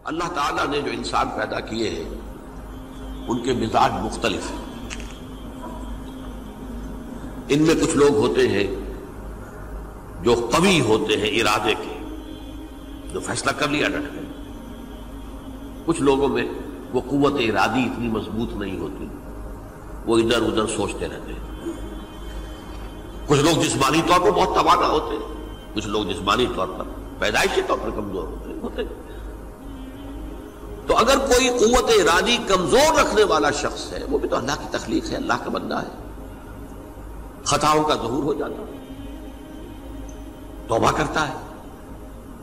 اللہ تعالیٰ نے جو انسان پیدا کیے ہیں ان کے مزاج مختلف ہیں. ان میں کچھ لوگ ہوتے ہیں جو قوی ہوتے ہیں ارادے کے، جو فیصلہ کر لیا ڈٹ گئے. کچھ لوگوں میں وہ قوت ارادی اتنی مضبوط نہیں ہوتی، وہ ادھر ادھر سوچتے رہتے ہیں. کچھ لوگ جسمانی طور پر بہت توانا ہوتے ہیں، کچھ لوگ جسمانی طور پر پیدائشی طور پر کمزور ہوتے ہیں. تو اگر کوئی قوت ارادی کمزور رکھنے والا شخص ہے، وہ بھی تو اللہ کی تخلیق ہے، اللہ کا بندہ ہے، خطاؤں کا ظہور ہو جاتا ہے، توبہ کرتا ہے،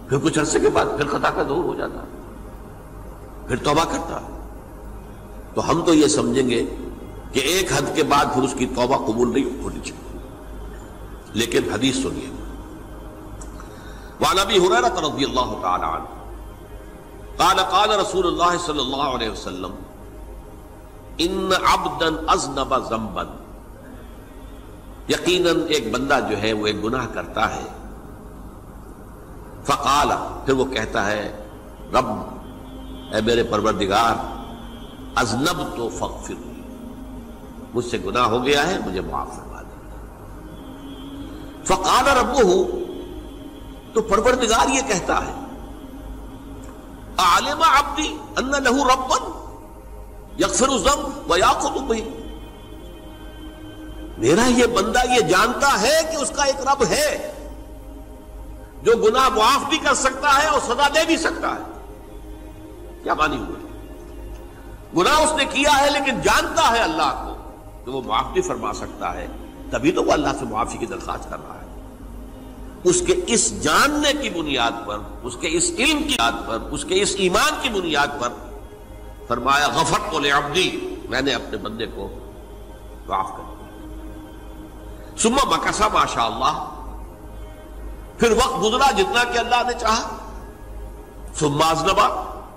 پھر کچھ عرصے کے بعد پھر خطا کا ظہور ہو جاتا ہے، پھر توبہ کرتا ہے. تو ہم تو یہ سمجھیں گے کہ ایک حد کے بعد پھر اس کی توبہ قبول نہیں ہونی چاہیے. لیکن حدیث سنیے. وعن ابی ہریرہ رضی اللہ تعالی عنہ قال قال رسول اللہ صلی اللہ علیہ وسلم ان عبدا اذنب ذنبا، یقیناً ایک بندہ جو ہے وہ ایک گناہ کرتا ہے. فقال، پھر وہ کہتا ہے رب، اے میرے پروردگار، اذنبت فاغفر لی، مجھ سے گناہ ہو گیا ہے، مجھے معاف فرما دے. فقال ربہ، تو پروردگار یہ کہتا ہے اعلم عبدی ان لہ ربا یغفر الذنب ویأخذ بہ، میرا یہ بندہ یہ جانتا ہے کہ اس کا ایک رب ہے جو گناہ معاف بھی کر سکتا ہے اور سزا دے بھی سکتا ہے. کیا مانی ہوئے؟ گناہ اس نے کیا ہے لیکن جانتا ہے اللہ کو کہ وہ معاف بھی فرما سکتا ہے، تبھی تو وہ اللہ سے معافی کی درخواست کر رہا ہے. اس کے اس جاننے کی بنیاد پر، اس کے اس علم کی بنیاد پر، اس کے اس ایمان کی بنیاد پر فرمایا غفرت لعبدی، میں نے اپنے بندے کو معاف کر دیا. ثم مکث ما شاء اللہ، پھر وقت گزرا جتنا کہ اللہ نے چاہا. ثم اذنب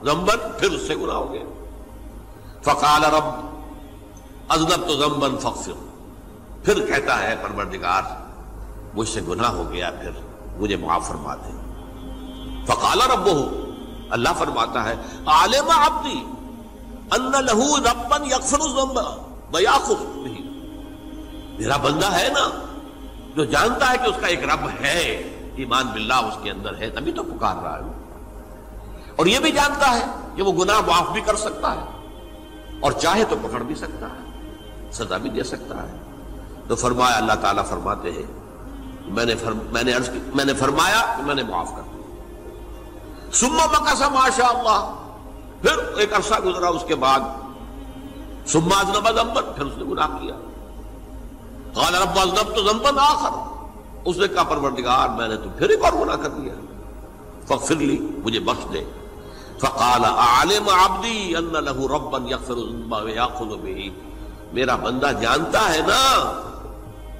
ذنبا، پھر اس سے گناہ ہو گیا. فقال رب اذنبت ذنبا فاغفر، پھر کہتا ہے پروردگار مجھ سے گناہ ہو گیا، پھر مجھے معاف فرما دے. فقال ربہ، اللہ فرماتا ہے عالم عبدی ان لہ ربا یغفر الذنب ویأخذ بہ، میرا بندہ ہے نا جو جانتا ہے کہ اس کا ایک رب ہے، ایمان باللہ اس کے اندر ہے، تبھی تو پکار رہا ہے. اور یہ بھی جانتا ہے کہ وہ گناہ معاف بھی کر سکتا ہے اور چاہے تو پکڑ بھی سکتا ہے، سزا بھی دے سکتا ہے. تو فرمایا، اللہ تعالیٰ فرماتے ہیں میں نے فرمایا کہ میں نے معاف کر دیا. ثم مکث ما شاء اللہ، پھر ایک عرصہ گزرا اس کے بعد. ثم اذنب ذنبا، پھر اس نے گناہ کیا. قال رب اذنبت ذنبا آخر، اس نے کہا پروردگار میں نے تو پھر ایک اور گناہ کر دیا، فاغفر لی، مجھے بخش دے. فقال اعلم عبدی ان لہ ربا یغفر الذنب ویأخذ بہ، میرا بندہ جانتا ہے نا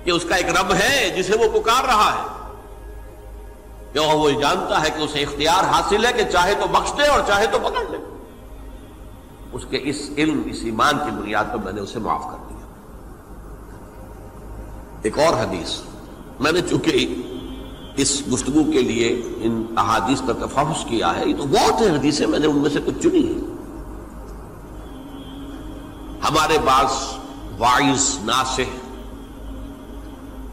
کہ اس کا ایک رب ہے جسے وہ پکار رہا ہے، کہ وہ جانتا ہے کہ اسے اختیار حاصل ہے کہ چاہے تو بخش دے اور چاہے تو پکڑ لے. اس کے اس علم، اس ایمان کی بنیاد پر میں نے اسے معاف کر دیا. ایک اور حدیث، میں نے چونکہ اس گفتگو کے لیے ان احادیث کا تفحص کیا ہے، یہ تو بہت ہیں حدیثیں، میں نے ان میں سے کچھ چنی ہیں. ہمارے بعض واعظ ناصح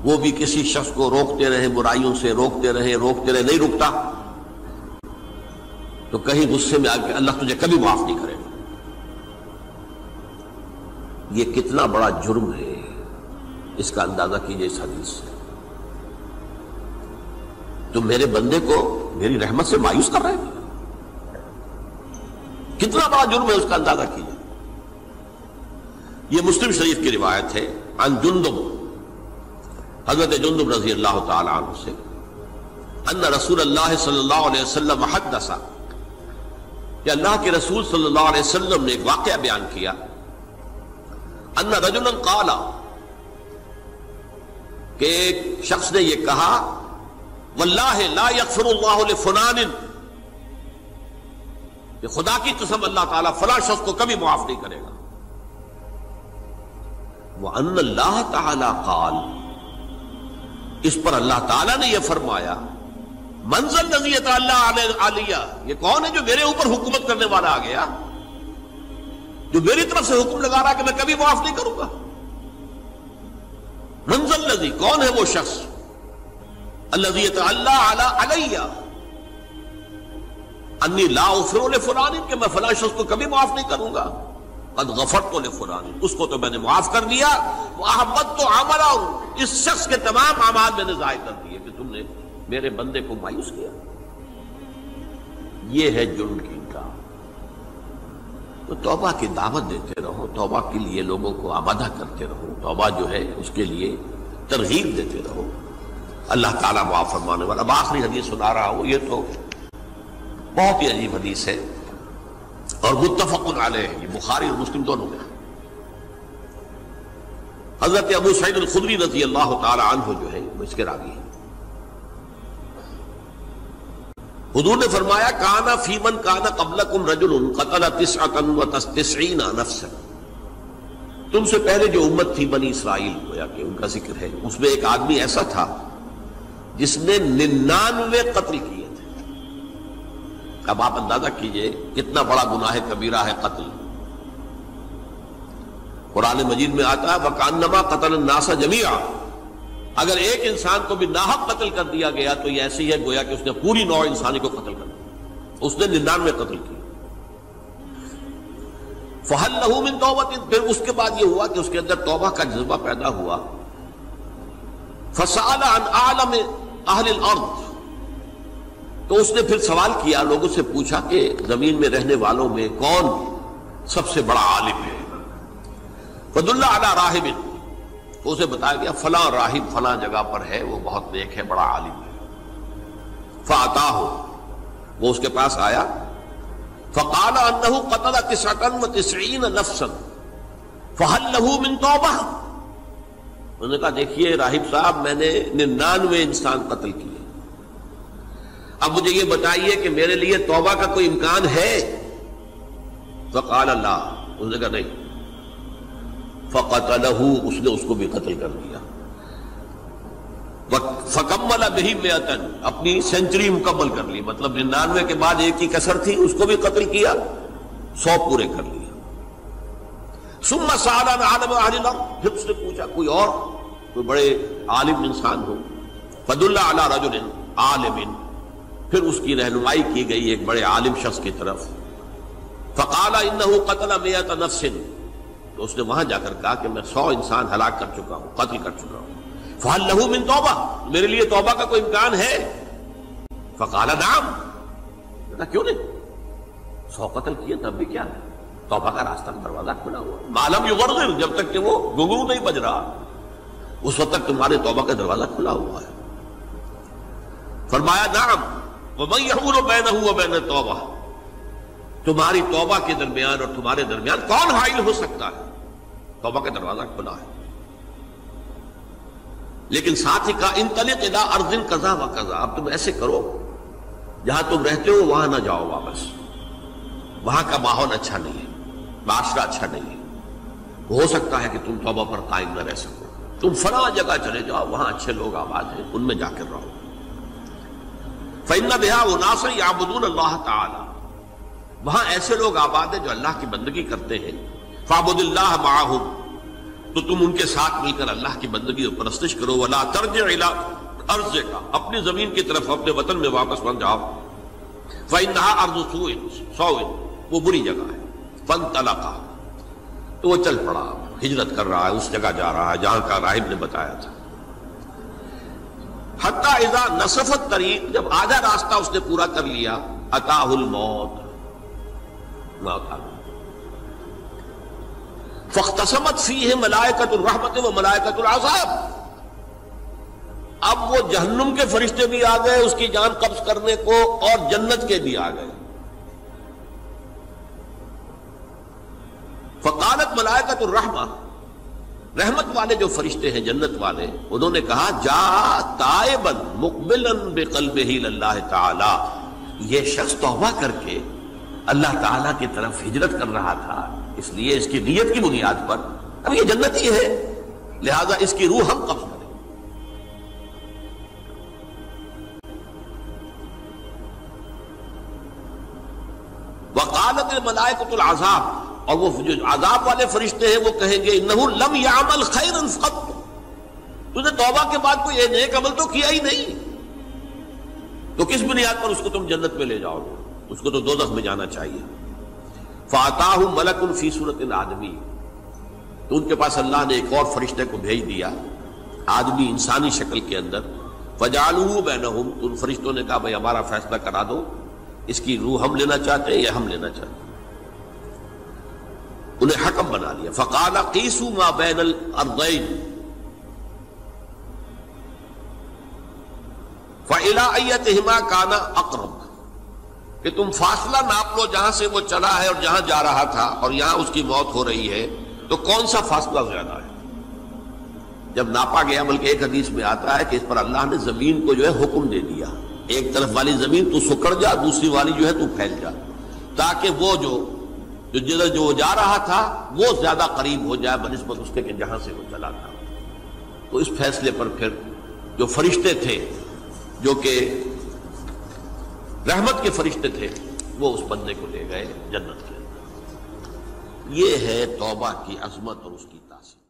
وہ بھی کسی شخص کو روکتے رہے، برائیوں سے روکتے رہے، نہیں رکتا تو کہیں غصے میں آ کے اللہ تجھے کبھی معاف نہیں کرے گا. یہ کتنا بڑا جرم ہے، اس کا اندازہ کیجئے اس حدیث سے. تو میرے بندے کو میری رحمت سے مایوس کر رہے ہیں، کتنا بڑا جرم ہے، اس کا اندازہ کیجئے. یہ مسلم شریف کی روایت ہے عن جندب، حضرت جندب رضی اللہ تعالی عنہ سے، ان رسول اللہ صلی اللہ علیہ وسلم حدث، کہ اللہ کے رسول صلی اللہ علیہ وسلم نے ایک واقعہ بیان کیا. ان رجلا قال، کہ ایک شخص نے یہ کہا واللہ لا یغفر اللہ لفلان، کہ خدا کی قسم اللہ تعالیٰ فلاں شخص کو کبھی معاف نہیں کرے گا. وَأَنَّ اللَّهَ تَعَالَى قَالَ، اس پر اللہ تعالیٰ نے یہ فرمایا منزل الذی یتعلی علیہ، یہ کون ہے جو میرے اوپر حکومت کرنے والا آ گیا، جو میری طرف سے حکم لگا رہا کہ میں کبھی معاف نہیں کروں گا؟ منزل الذی، کون ہے وہ شخص، الذی یتعلی علیہ انی لا اغفر لفلان، کہ میں فلاں شخص کو کبھی معاف نہیں کروں گا، قد غفرت لفلان، اس کو تو میں نے معاف کر دیا، واحبطت عملہ، اس شخص کے تمام اعمال میں نے ضائع کر دیے کہ تم نے میرے بندے کو مایوس کیا۔ یہ ہے جرم کی انکار۔ تو توبہ کی دعوت دیتے رہو، توبہ کے لیے لوگوں کو آمادہ کرتے رہو، توبہ جو ہے اس کے لیے ترغیب دیتے رہو، اللہ تعالیٰ معاف فرمانے والا۔ اب آخری حدیث سنا رہا ہوں، یہ تو بہت ہی عجیب حدیث ہے اور متفق علیہ، یہ بخاری اور مسلم دونوں میں۔ حضرت ابو سعید الخدری رضی اللہ تعالی عنہ جو ہے وہ اس کے راوی ہیں۔ حضور نے فرمایا کانا فی من کانا قبلکم رجل قتل 99 نفسا، تم سے پہلے جو امت تھی بنی اسرائیل، گویا کہ ان کا ذکر ہے، اس میں ایک آدمی ایسا تھا جس نے 99 قتل کیے تھے۔ اب آپ اندازہ کیجئے کتنا بڑا گناہ کبیرہ ہے قتل۔ قرآن مجید میں آتا ہے وَكَأَنَّمَا قَتَلَ النَّاسَ جَمِيعًا، اگر ایک انسان کو بھی ناحق قتل کر دیا گیا تو یہ ایسی ہے گویا کہ اس نے پوری نوع انسانی کو قتل کر دیا، اس نے 99 قتل کی۔ فَهَلْ لَهُ مِن تَوْبَةٍ، پھر اس کے بعد یہ ہوا کہ اس کے اندر توبہ کا جذبہ پیدا ہوا۔ فَسَأَلَ عَنْ أَعْلَمِ أَهْلِ الْأَرْضِ، تو اس نے پھر سوال کیا، لوگوں سے پوچھا کہ زمین میں رہنے والوں میں کون سب سے بڑا عالم ہے؟ فَدُلَّ عَلَى رَاهِبٍ، تو اسے بتایا گیا فلاں راہب فلاں جگہ پر ہے، وہ بہت نیک ہے، بڑا عالم ہے۔ فَأَتَاهُ، وہ اس کے پاس آیا، فَقَالَ أَنَّهُ قَتَلَ 99 نَفْسًا فَهَلْ لَهُ مِن تَوْبَةٍ، انہوں نے کہا دیکھیے راہب صاحب، میں نے 99 انسان قتل کیے، اب مجھے یہ بتائیے کہ میرے لیے توبہ کا کوئی امکان ہے؟ فَقَالَ لَا، انہوں نے کہا نہیں۔ فَقَتَلَهُ، اس نے اس کو بھی قتل کر دیا۔ فَكَمَّلَ بِهِ 100، اپنی سینچری مکمل کر لی، مطلب 99 کے بعد ایک کی کسر تھی، اس کو بھی قتل کیا، 100 پورے کر لیا۔ ثُمَّ سَأَلَ عَنْ عَالِمِ أَهْلِ الْأَرْضِ، پھر اس نے پوچھا کوئی اور کوئی بڑے عالم انسان ہو۔ فَدُلَّ عَلَى رَجُلٍ عَالِمٍ، پھر اس کی رہنمائی کی گئی ایک بڑے عالم شخص کی طرف۔ فَقَالَ إِنَّهُ قَتَلَ 100 نَفْسٍ، تو اس نے وہاں جا کر کہا کہ میں 100 انسان ہلاک کر چکا ہوں، قتل کر چکا ہوں۔ فَهَلْ لَهُ مِن تَوْبَةٍ، میرے لیے توبہ کا کوئی امکان ہے؟ فَقَالَ نَعَمْ، کہا کیوں نہیں، 100 قتل کیے تب بھی کیا ہے، توبہ کا راستہ دروازہ کھلا ہوا، مَا لَمْ يُغَرْغِرْ، جب تک کہ وہ گھنگرو نہیں بج رہا اس وقت تک تمہارے توبہ کا دروازہ کھلا ہوا ہے۔ فرمایا نعم، وَمَن يَحُولُ بَيْنَهُ وَبَيْنَ التَّوْبَةِ، تمہاری توبہ کے درمیان اور تمہارے درمیان کون حائل ہو سکتا ہے؟ توبہ کا دروازہ کھلا ہے۔ لیکن ساتھ ہی کہا انطلق الی ارض کذا و کذا، اب تم ایسے کرو جہاں تم رہتے ہو وہاں نہ جاؤ واپس، وہاں کا ماحول اچھا نہیں ہے، معاشرہ اچھا نہیں ہے، ہو سکتا ہے کہ تم توبہ پر قائم نہ رہ سکو، تم فلاں جگہ چلے جاؤ، وہاں اچھے لوگ آباد ہیں، ان میں جا کر رہو۔ فإن بها اناسا یعبدون اللہ تعالی، وہاں ایسے لوگ آباد ہیں جو اللہ کی بندگی کرتے ہیں۔ فاعبد اللہ معہم، تو تم ان کے ساتھ مل کر اللہ کی بندگی اور پرستش کرو۔ ولا ترجع الی ارضک، اپنی زمین کی طرف اپنے وطن میں واپس بن جاؤ۔ فإنها ارض سوء، وہ بری جگہ ہے۔ فانطلقا، تو وہ چل پڑا، ہجرت کر رہا ہے، اس جگہ جا رہا ہے جہاں کا راہب نے بتایا تھا۔ حتی اذا نصف الطریق، جب آدھا راستہ اس نے پورا کر لیا، اتاہ الموت، موت آ گئی۔ فاختصمت فیہ ملائکۃ الرحمت و ملائکۃ العذاب، اب وہ جہنم کے فرشتے بھی آ گئے اس کی جان قبض کرنے کو، اور جنت کے بھی آ گئے۔ فقالت ملائکۃ الرحمہ، رحمت والے جو فرشتے ہیں جنت والے، انہوں نے کہا جا تائبا مقبلا بقلبہ اللہ تعالی، یہ شخص توبہ کر کے اللہ تعالیٰ کی طرف ہجرت کر رہا تھا، اس لیے اس کی نیت کی بنیاد پر اب یہ جنتی ہے، لہذا اس کی روح ہم قبض کریں۔ وقالت الملائکۃ العذاب، اور وہ جو عذاب والے فرشتے ہیں وہ کہیں گے انہ لم یعمل خیرا قط، تو نے توبہ کے بعد کوئی نیک عمل تو کیا ہی نہیں، تو کس بنیاد پر اس کو تم جنت میں لے جاؤ گے؟ اس کو تو دوزخ میں جانا چاہیے۔ فَأَتَاهُ مَلَكٌ فِي صُورَةِ الْآدَمِيِّ، تو ان کے پاس اللہ نے ایک اور فرشتے کو بھیج دیا آدمی انسانی شکل کے اندر، فَجَعَلُوهُ بَيْنَهُمْ، تو ان فرشتوں نے کہا بھائی ہمارا فیصلہ کرا دو، اس کی روح ہم لینا چاہتے ہیں یا ہم لینا چاہتے ہیں، انہیں حکم بنا دیا۔ فَقَالَ قِيسُوا مَا بَيْنَ الْأَرْضَيْنِ فَإِلَىٰ أَيَّتِهِمَا كَانَ أَقْرَبَ، کہ تم فاصلہ ناپ لو جہاں سے وہ چلا ہے اور جہاں جا رہا تھا اور یہاں اس کی موت ہو رہی ہے، تو کون سا فاصلہ زیادہ ہے؟ جب ناپا گیا، بلکہ ایک حدیث میں آتا ہے کہ اس پر اللہ نے زمین کو جو ہے حکم دے دیا، ایک طرف والی زمین تو سکڑ جا، دوسری والی جو ہے تو پھیل جا، تاکہ وہ جدھر جو وہ جا رہا تھا وہ زیادہ قریب ہو جائے بنسبت اس کے کہ جہاں سے وہ چلا تھا۔ تو اس فیصلے پر پھر جو فرشتے تھے جو کہ رحمت کے فرشتے تھے وہ اس بندے کو لے گئے جنت کے اندر۔ یہ ہے توبہ کی عظمت اور اس کی تاثیر۔